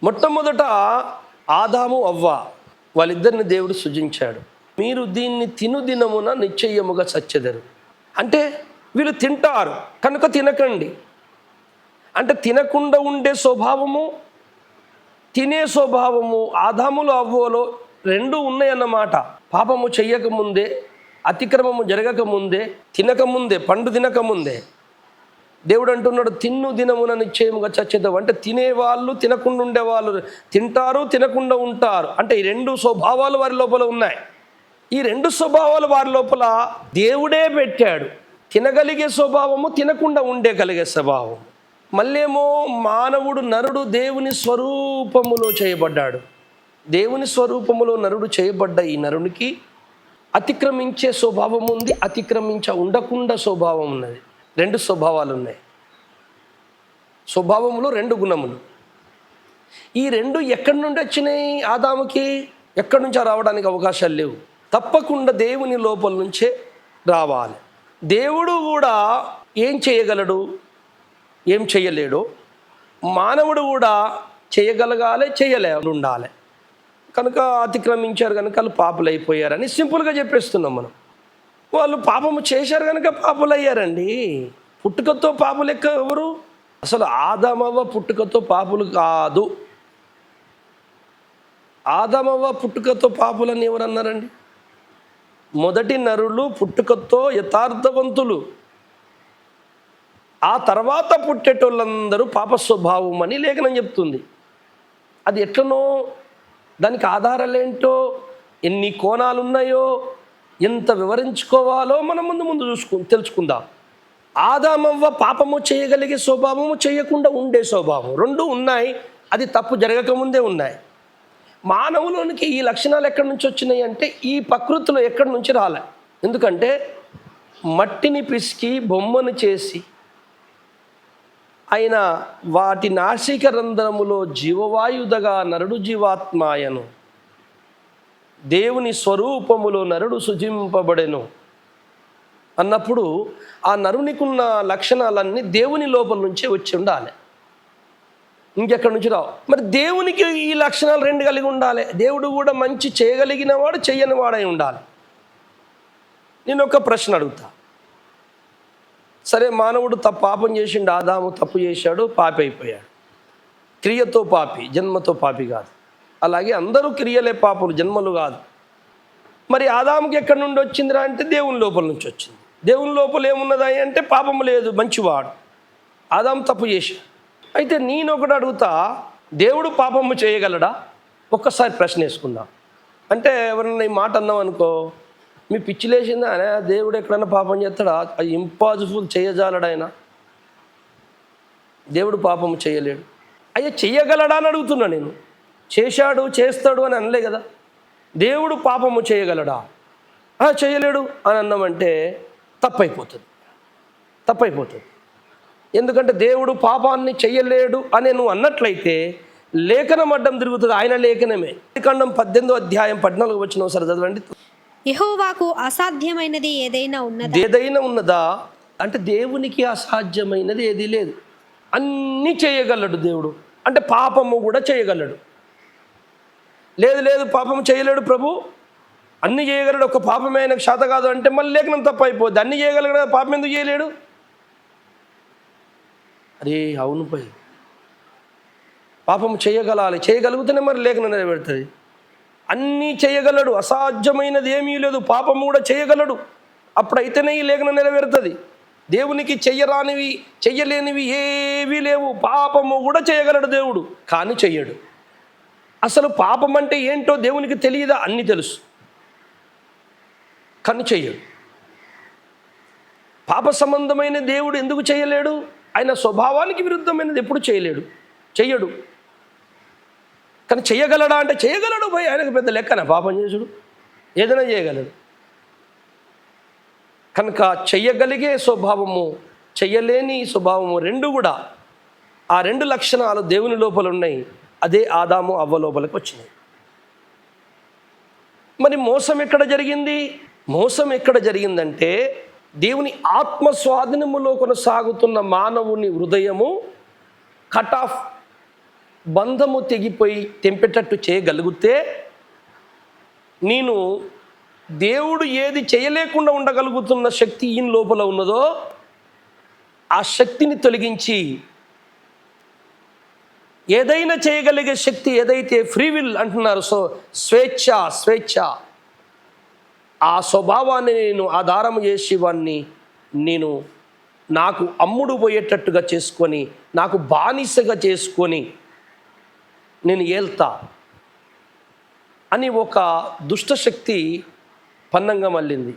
మొట్టమొదట ఆదాము అవ్వ వాళ్ళిద్దరిని దేవుడు సృజించాడు. మీరు దీన్ని తినుదినమున నిశ్చయముగా చచ్చెదరు. అంటే వీళ్ళు తింటారు కనుక తినకండి. అంటే తినకుండా ఉండే స్వభావము, తినే స్వభావము ఆదాములో అవ్వలో రెండు ఉన్నాయన్నమాట. పాపము చెయ్యకముందే, అతిక్రమము జరగకముందే, తినకముందే, పండు తినకముందే దేవుడు అంటున్నాడు తిన్ను దినమున నిశ్చయముగా చచ్చేద్దాం. అంటే తినేవాళ్ళు తినకుండా ఉండేవాళ్ళు తింటారు, తినకుండా ఉంటారు. అంటే ఈ రెండు స్వభావాలు వారి లోపల ఉన్నాయి. ఈ రెండు స్వభావాలు వారి లోపల దేవుడే పెట్టాడు. తినగలిగే స్వభావము, తినకుండా ఉండగలిగే స్వభావం. మళ్ళేమో మానవుడు నరుడు దేవుని స్వరూపములో చేయబడ్డాడు. దేవుని స్వరూపములో నరుడు చేయబడ్డ ఈ నరునికి అతిక్రమించే స్వభావం ఉంది, ఉండకుండా స్వభావం ఉన్నది. రెండు స్వభావాలు ఉన్నాయి. స్వభావంలో రెండు గుణములు. ఈ రెండు ఎక్కడి నుండి వచ్చినాయి? ఆదాముకి ఎక్కడి నుంచో రావడానికి అవకాశాలు లేవు. తప్పకుండా దేవుని లోపల నుంచే రావాలి. దేవుడు కూడా ఏం చేయగలడు, ఏం చేయలేడు. మానవుడు కూడా చేయగలగాలి, ఉండాలి. కనుక అతిక్రమించారు కనుక వాళ్ళు పాపులు అయిపోయారని సింపుల్గా చెప్పేస్తున్నాం మనం. వాళ్ళు పాపము చేశారు కనుక పాపులు అయ్యారండి. పుట్టుకతో పాపులు ఎవరు? అసలు ఆదామవ్వ పుట్టుకతో పాపులు కాదు. ఆదామవ్వ పుట్టుకతో పాపులని ఎవరన్నారండి? మొదటి నరులు పుట్టుకతో యథార్థవంతులు. ఆ తర్వాత పుట్టేటోళ్ళందరూ పాప స్వభావం అని లేఖనం చెప్తుంది. అది ఎట్లనో, దానికి ఆధారాలేంటో, ఎన్ని కోణాలు ఉన్నాయో, ఎంత వివరించుకోవాలో మనం ముందు తెలుసుకుందాం. ఆదామవ్వ పాపము చేయగలిగే స్వభావము, చేయకుండా ఉండే స్వభావం రెండు ఉన్నాయి. అది తప్పు జరగకముందే ఉన్నాయి. మానవులోనికి ఈ లక్షణాలు ఎక్కడి నుంచి వచ్చినాయి అంటే ఈ ప్రకృతిలో ఎక్కడి నుంచి రాలే. ఎందుకంటే మట్టిని పిసికి బొమ్మను చేసి ఆయన వాటి నాసిక రంధ్రములో జీవవాయుదగా నరుడు జీవాత్మాయను, దేవుని స్వరూపములో నరుడు సృజింపబడెను అన్నప్పుడు ఆ నరునికున్న లక్షణాలన్నీ దేవుని లోపల నుంచే వచ్చి ఉండాలి, ఇంకెక్కడి నుంచి రావు. మరి దేవునికి ఈ లక్షణాలు రెండు కలిగి ఉండాలి. దేవుడు కూడా మంచి చేయగలిగిన వాడు, చెయ్యని వాడై ఉండాలి. నేను ఒక ప్రశ్న అడుగుతా. సరే, మానవుడు పాపం చేసిండు, ఆదాము తప్పు చేశాడు, పాపి అయిపోయాడు. క్రియతో పాపి, జన్మతో పాపి కాదు. అలాగే అందరూ క్రియలే పాపులు, జన్మలు కాదు. మరి ఆదాముకి ఎక్కడి నుండి వచ్చిందిరా అంటే దేవుని లోపల నుంచి వచ్చింది. దేవుని లోపల ఏమున్నదా అంటే పాపము లేదు, మంచివాడు. ఆదాము తప్పు చేశాడు. అయితే నేను ఒకటి అడుగుతా, దేవుడు పాపము చేయగలడా? ఒక్కసారి ప్రశ్న వేసుకుందాం. అంటే ఎవరన్నా ఈ మాట అన్నాం అనుకో, మీ పిచ్చిలేసిందా అనే, దేవుడు ఎక్కడన్నా పాపం చేస్తాడా? అది ఇంపాసిబుల్, చేయజాలడాయన. దేవుడు పాపము చేయలేడు. అయ్యా చెయ్యగలడా అని అడుగుతున్నా నేను. చేశాడు, చేస్తాడు అని అనలే కదా. దేవుడు పాపము చేయగలడా? చేయలేడు అని అన్నామంటే తప్పైపోతుంది. ఎందుకంటే దేవుడు పాపాన్ని చెయ్యలేడు అని నువ్వు అన్నట్లయితే లేఖనం అడ్డం తిరుగుతుంది. ఆయన లేఖనమే. ఖండం 18వ అధ్యాయం 14వ వచనం ఒకసారి చదవండి. యెహోవాకు అసాధ్యమైనది ఏదైనా ఉన్నదా అంటే దేవునికి అసాధ్యమైనది ఏదీ లేదు. అన్నీ చేయగలడు దేవుడు. అంటే పాపము కూడా చేయగలడు. లేదు పాపం చేయలేడు ప్రభు, అన్నీ చేయగలడు, ఒక పాపమే ఆయనకు శాత కాదు అంటే మళ్ళీ లేఖనం తప్పు అయిపోద్ది. అన్నీ చేయగలడు, పాపం ఎందుకు చేయలేడు? అరే అవును పోయి, పాపం చేయగలిగితేనే మరి లేఖనం నెరవేరుతుంది. అన్నీ చేయగలడు, అసాధ్యమైనది ఏమీ లేదు, పాపము కూడా చేయగలడు. అప్పుడైతేనే ఈ లేఖనం నెరవేరుతుంది. దేవునికి చెయ్యరానివి, చెయ్యలేనివి ఏవీ లేవు. పాపము కూడా చేయగలడు దేవుడు, కానీ చెయ్యడు. అసలు పాపం అంటే ఏంటో దేవునికి తెలియదా? అన్నీ తెలుసు, కానీ చెయ్యడు. పాప సంబంధమైన దేవుడు ఎందుకు చేయలేడు? ఆయన స్వభావానికి విరుద్ధమైనది ఎప్పుడు చెయ్యడు. కానీ చెయ్యగలడా అంటే చేయగలడు. పోయి ఆయనకు పెద్ద లెక్కన పాపం చేసుడు, ఏదైనా చేయగలడు. కనుక చెయ్యగలిగే స్వభావము, చెయ్యలేని స్వభావము రెండు కూడా, ఆ రెండు లక్షణాలు దేవుని లోపల ఉన్నాయి. అదే ఆదాము అవ్వ లోపలికి వచ్చినాయి. మరి మోసం ఎక్కడ జరిగిందంటే దేవుని ఆత్మస్వాధీనములో కొనసాగుతున్న మానవుని హృదయము కట్ ఆఫ్ బంధము తెగిపోయి తెంపేటట్టు చేయగలిగితే నేను దేవుడు ఏది చేయలేకుండా ఉండగలుగుతున్న శక్తి ఈయన లోపల ఉన్నదో ఆ శక్తిని తొలగించి ఏదైనా చేయగలిగే శక్తి ఏదైతే ఫ్రీ విల్ అంటున్నారు, స్వేచ్ఛ ఆ స్వభావాన్ని నేను ఆధారం చేసి వాడిని నేను నాకు అమ్ముడు పోయేటట్టుగా చేసుకొని, నాకు బానిసగా చేసుకొని నేను ఏల్తా అని ఒక దుష్టశక్తి పన్నంగా మళ్ళింది.